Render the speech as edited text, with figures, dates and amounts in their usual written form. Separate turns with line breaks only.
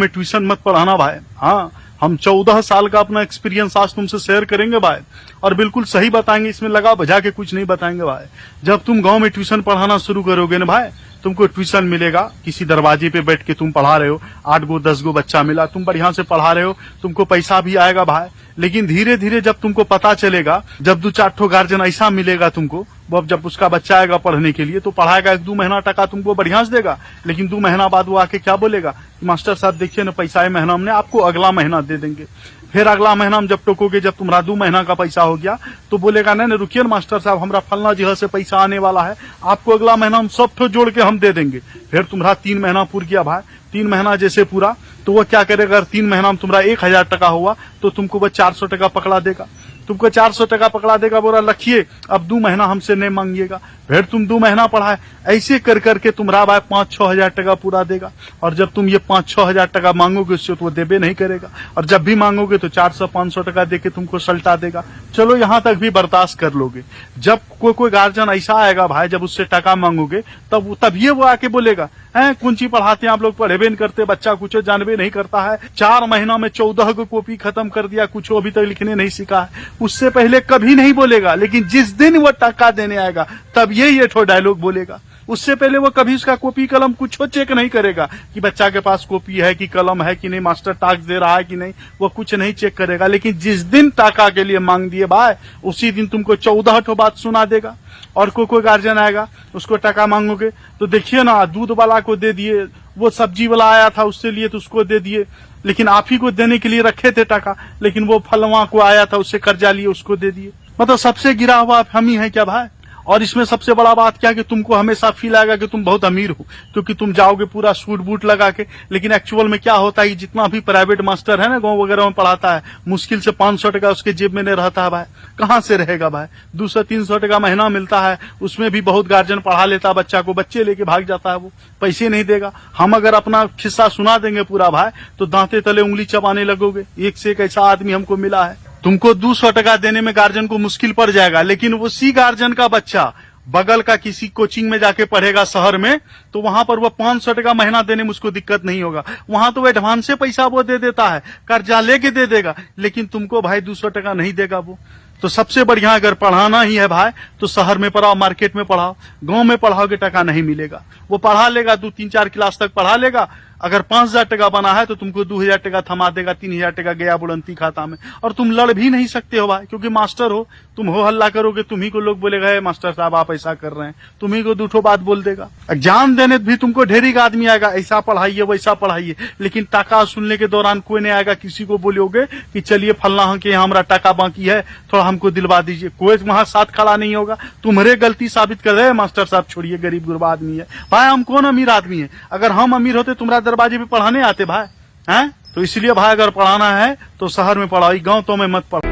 में ट्यूशन मत पढ़ाना भाई। हाँ, हम 14 साल का अपना एक्सपीरियंस आज तुमसे शेयर करेंगे भाई, और बिल्कुल सही बताएंगे, इसमें लगा बजा के कुछ नहीं बताएंगे भाई। जब तुम गांव में ट्यूशन पढ़ाना शुरू करोगे ना भाई, तुमको ट्यूशन मिलेगा, किसी दरवाजे पे बैठ के तुम पढ़ा रहे हो, 8 गो 10 गो बच्चा मिला, तुम बढ़िया से पढ़ा रहे हो, तुमको पैसा भी आएगा भाई। लेकिन धीरे धीरे जब तुमको पता चलेगा, जब 2-4 ठो गार्जियन ऐसा मिलेगा तुमको, वो जब उसका बच्चा आएगा पढ़ने के लिए तो पढ़ाएगा, 1-2 महीना टका तुमको बढ़िया से देगा, लेकिन 2 महीना बाद वो आके क्या बोलेगा, मास्टर साहब देखिए ना पैसा है महीना हमने आपको अगला महीना दे देंगे। फिर अगला महीना हम जब टोकोगे, जब तुम्हारा 2 महीना का पैसा हो गया तो बोलेगा नहीं रुकिए मास्टर साहब, हमारा फलना जगह से पैसा आने वाला है, आपको अगला महीना हम सब ठो जोड़ के हम दे देंगे। फिर तुम्हारा 3 महीना पूर गया भाई, 3 महीना जैसे पूरा तो वो क्या करेगा, अगर 3 महीना में तुम्हारा 1000 टका हुआ तो तुमको वो 400 टका पकड़ा देगा, तुमको 400 टका पकड़ा देगा, बोला रखिए अब 2 महीना हमसे नहीं मांगिएगा। फिर तुम 2 महीना पढ़ाए, ऐसे कर करके तुम्हारा भाई 5-6 हजार टका पूरा देगा। और जब तुम ये 5-6 हजार टका मांगोगे उससे तो वो देबे नहीं करेगा, और जब भी मांगोगे तो 400-500 टका देके तुमको सल्टा देगा। चलो यहाँ तक भी बर्दाश्त कर लोगे। जब कोई गार्जियन ऐसा आएगा भाई, जब उससे टका मांगोगे तब ये वो आके बोलेगा हैं कौन ची पढ़ाते हैं आप लोग, पढ़ेबे नहीं करते, बच्चा कुछ जानबे नहीं करता है, 4 महीना में 14 को कॉपी खत्म कर दिया, कुछ अभी तक लिखने नहीं सीखा है। उससे पहले कभी नहीं बोलेगा, लेकिन जिस दिन वो टका देने आएगा तब ये ठो डायलॉग बोलेगा। उससे पहले वो कभी उसका कॉपी कलम कुछ चेक नहीं करेगा कि बच्चा के पास कॉपी है कि कलम है कि नहीं, मास्टर टास्क दे रहा है कि नहीं, वो कुछ नहीं चेक करेगा। लेकिन जिस दिन टाका के लिए मांग दिए भाई, उसी दिन तुमको 14 ठो बात सुना देगा। और कोई गार्जियन आएगा, उसको टका मांगोगे तो देखिए ना, दूध वाला को दे दिए, वो सब्जी वाला आया था उससे लिए तो उसको दे दिए, लेकिन आप ही को देने के लिए रखे थे टका, लेकिन वो फलवा को आया था उससे कर्जा लिए उसको दे दिए। मतलब सबसे गिरा हुआ हम ही है क्या भाई। और इसमें सबसे बड़ा बात क्या कि तुमको हमेशा फील आएगा कि तुम बहुत अमीर हो, क्योंकि तुम जाओगे पूरा सूट बूट लगा के। लेकिन एक्चुअल में क्या होता है, जितना भी प्राइवेट मास्टर है ना गांव वगैरह में पढ़ाता है, मुश्किल से 500 टका उसके जेब में नहीं रहता है भाई। कहाँ से रहेगा भाई, 200-300 टका महीना मिलता है, उसमें भी बहुत गार्जियन पढ़ा लेता है बच्चा को, बच्चे लेके भाग जाता है, वो पैसे नहीं देगा। हम अगर अपना किस्सा सुना देंगे पूरा भाई तो दांते तले उंगली चबाने लगोगे। एक से एक ऐसा आदमी हमको मिला है, तुमको 200 टका देने में गार्जियन को मुश्किल पड़ जाएगा, लेकिन उसी गार्जियन का बच्चा बगल का किसी कोचिंग में जाके पढ़ेगा शहर में, तो वहां पर वो 500 टका महीना देने में उसको दिक्कत नहीं होगा। वहां तो एडवांस से पैसा वो दे देता है, कर्जा लेके दे देगा, लेकिन तुमको भाई 200 टका नहीं देगा वो। तो सबसे बढ़िया अगर पढ़ाना ही है भाई तो शहर में पढ़ाओ, मार्केट में पढ़ाओ। गांव में पढ़ाओगे टका नहीं मिलेगा। वो पढ़ा लेगा, 2-3-4 क्लास तक पढ़ा लेगा, अगर 5000 टका बना है तो तुमको 2000 टका थमा देगा, 3000 टका गया बुलंदी खाता में। और तुम लड़ भी नहीं सकते हो भाई, क्योंकि मास्टर हो, तुम हो हल्ला करोगे, तुम्ही को लोग बोलेगा मास्टर साहब आप ऐसा कर रहे हैं, तुम्ही को 2 ठो बात बोल देगा। एग्जाम देने भी तुमको ढेरी का आदमी आएगा, ऐसा पढ़ाइए वैसा पढ़ाइए, लेकिन टका सुनने के दौरान कोई नहीं आएगा किसी को बोलोगे कि चलिए फलना के यहाँ हमारा टका बाकी है, थोड़ा हमको दिलवा दीजिए। कोई वहां साथ खड़ा नहीं होगा, तुम्हारे गलती साबित कर रहे मास्टर साहब छोड़िए गरीब गुरबा आदमी है। भाई हम कौन अमीर आदमी है, अगर हम अमीर होते तुम्हारा दरवाजे पे पढ़ाने आते भाई हैं। तो इसलिए भाई अगर पढ़ाना है तो शहर में पढ़ाई, गांव तो में मत पढ़ा।